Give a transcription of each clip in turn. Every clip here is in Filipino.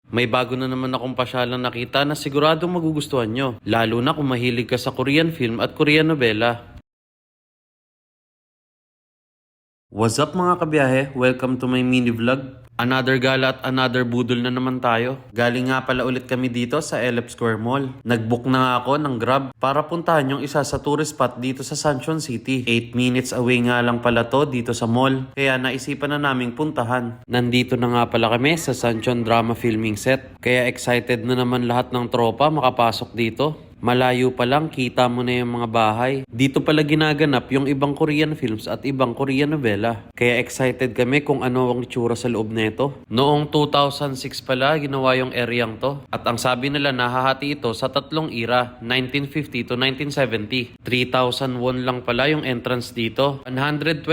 May bago na naman akong pasyalang nakita na siguradong magugustuhan nyo, lalo na kung mahilig ka sa Korean film at Korean novela. What's up mga kabiyahe? Welcome to my mini vlog. Another gala at another budol na naman tayo. Galing nga pala ulit kami dito sa LF Square Mall. Nagbook na nga ako ng Grab para puntahan yung isa sa tourist spot dito sa Sancheon City. 8 minutes away nga lang pala to dito sa mall. Kaya naisipan na naming puntahan. Nandito na nga pala kami sa Sancheon Drama Filming Set. Kaya excited na naman lahat ng tropa makapasok dito. Malayo pa lang, kita mo na yung mga bahay. Dito pala ginaganap yung ibang Korean films at ibang Korean novela. Kaya excited kami kung ano ang itsura sa loob nito. Noong 2006 pala, ginawa yung areang to. At ang sabi nila, nahahati ito sa tatlong era, 1950 to 1970. 3,000 won lang pala yung entrance dito. 125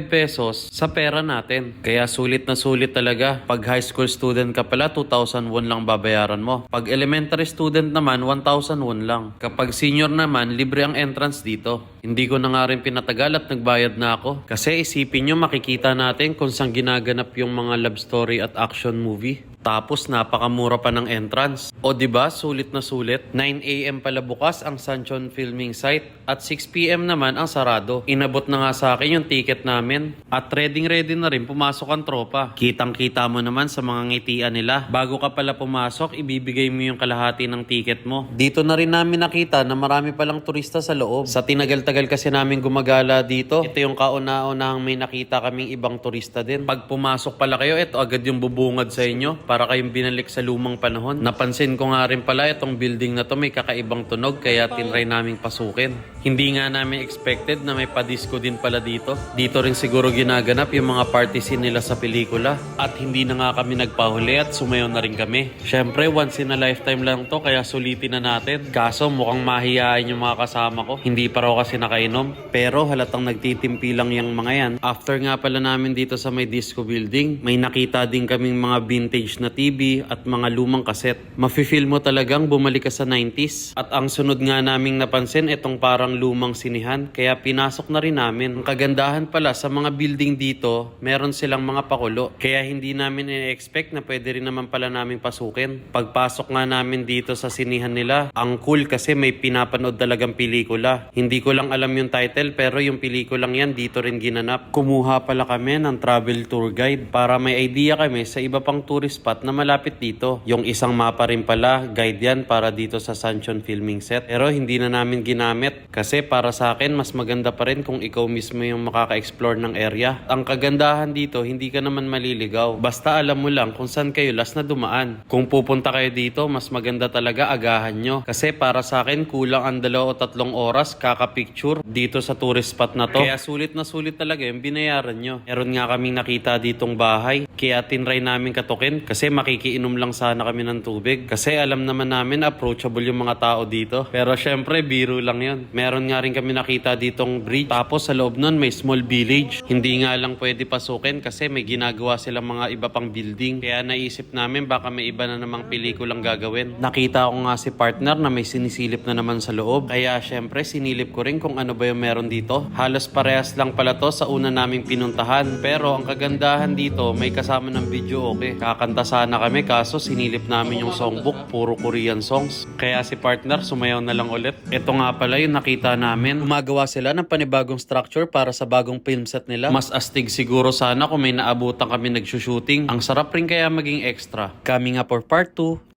pesos sa pera natin. Kaya sulit na sulit talaga. Pag high school student ka pala, 2,000 won lang babayaran mo. Pag elementary student naman, 1,000 won lang. Kapag senior naman, libre ang entrance dito. Hindi ko na nga rin pinatagal at nagbayad na ako. Kasi isipin nyo, makikita natin kung saan ginaganap yung mga love story at action movie. Tapos napakamura pa ng entrance. O diba, sulit na sulit. 9 AM pala bukas ang Sancheon Filming Site at 6 PM naman ang sarado. Inabot na nga sa akin yung ticket namin. At ready na rin pumasok ang tropa. Kitang-kita mo naman sa mga ngitian nila. Bago ka pala pumasok, ibibigay mo yung kalahati ng ticket mo. Dito na rin namin nakita na marami palang turista sa loob. Sa tinagal-tagal kasi namin gumagala dito, ito yung kauna-unahang may nakita kaming ibang turista din. Pag pumasok pala kayo, ito agad yung bubungad sa inyo. Para kayong binalik sa lumang panahon. Napansin ko nga rin pala itong building na to may kakaibang tunog kaya tinry naming pasukin. Hindi nga namin expected na may padisco din pala dito. Dito rin siguro ginaganap yung mga party scene nila sa pelikula. At hindi na nga kami nagpahuli at sumayaw na rin kami. Syempre once in a lifetime lang to kaya sulitin na natin. Kaso mukhang mahihain yung mga kasama ko. Hindi pa raw kasi nakainom. Pero halatang nagtitimpi lang yung mga yan. After nga pala namin dito sa may disco building, may nakita din kaming mga vintage na TV at mga lumang kaset. Mafe-feel mo talagang bumalik ka sa 90s. At ang sunod nga naming napansin, itong parang lumang sinihan. Kaya pinasok na rin namin. Ang kagandahan pala sa mga building dito, meron silang mga pakulo. Kaya hindi namin i-expect na pwede rin naman pala namin pasukin. Pagpasok nga namin dito sa sinihan nila, ang cool kasi may pinapanood talagang pelikula. Hindi ko lang alam yung title pero yung pelikulang yan dito rin ginanap. Kumuha pala kami ng travel tour guide para may idea kami sa iba pang tourist spot na malapit dito. Yung isang mapa rin pala, guide yan para dito sa Sancheon Filming Set. Pero hindi na namin ginamit kasi para sa akin mas maganda pa rin kung ikaw mismo yung makaka-explore ng area. Ang kagandahan dito, hindi ka naman maliligaw. Basta alam mo lang kung saan kayo last na dumaan. Kung pupunta kayo dito, mas maganda talaga agahan nyo. Kasi para sa akin, kulang ang 2 o 3 oras kaka-picture dito sa tourist spot na to. Kaya sulit na sulit talaga yung binayaran nyo. Meron nga kaming nakita ditong bahay. Kaya tinry namin katukin kasi makikiinom lang sana kami ng tubig. Kasi alam naman namin approachable yung mga tao dito. Pero syempre, biro lang yun. Meron nga rin kami nakita ditong bridge. Tapos sa loob nun may small village. Hindi nga lang pwede pasukin kasi may ginagawa silang mga iba pang building. Kaya naisip namin baka may iba na namang pelikulang gagawin. Nakita ko nga si partner na may sinisilip na naman sa loob. Kaya syempre sinilip ko rin kung ano ba yung meron dito. Halos parehas lang pala to sa una naming pinuntahan. Pero ang kagandahan dito, may kasama ng video okay. Kakanta sana kami kaso sinilip namin yung songbook, puro Korean songs. Kaya si partner sumayaw na lang ulit. Ito nga pala yung nakita namin. Gumagawa sila ng panibagong structure para sa bagong film set nila. Mas astig siguro sana kung may naabutan kami nagsushooting. Ang sarap rin kaya maging extra. Coming up for part 2.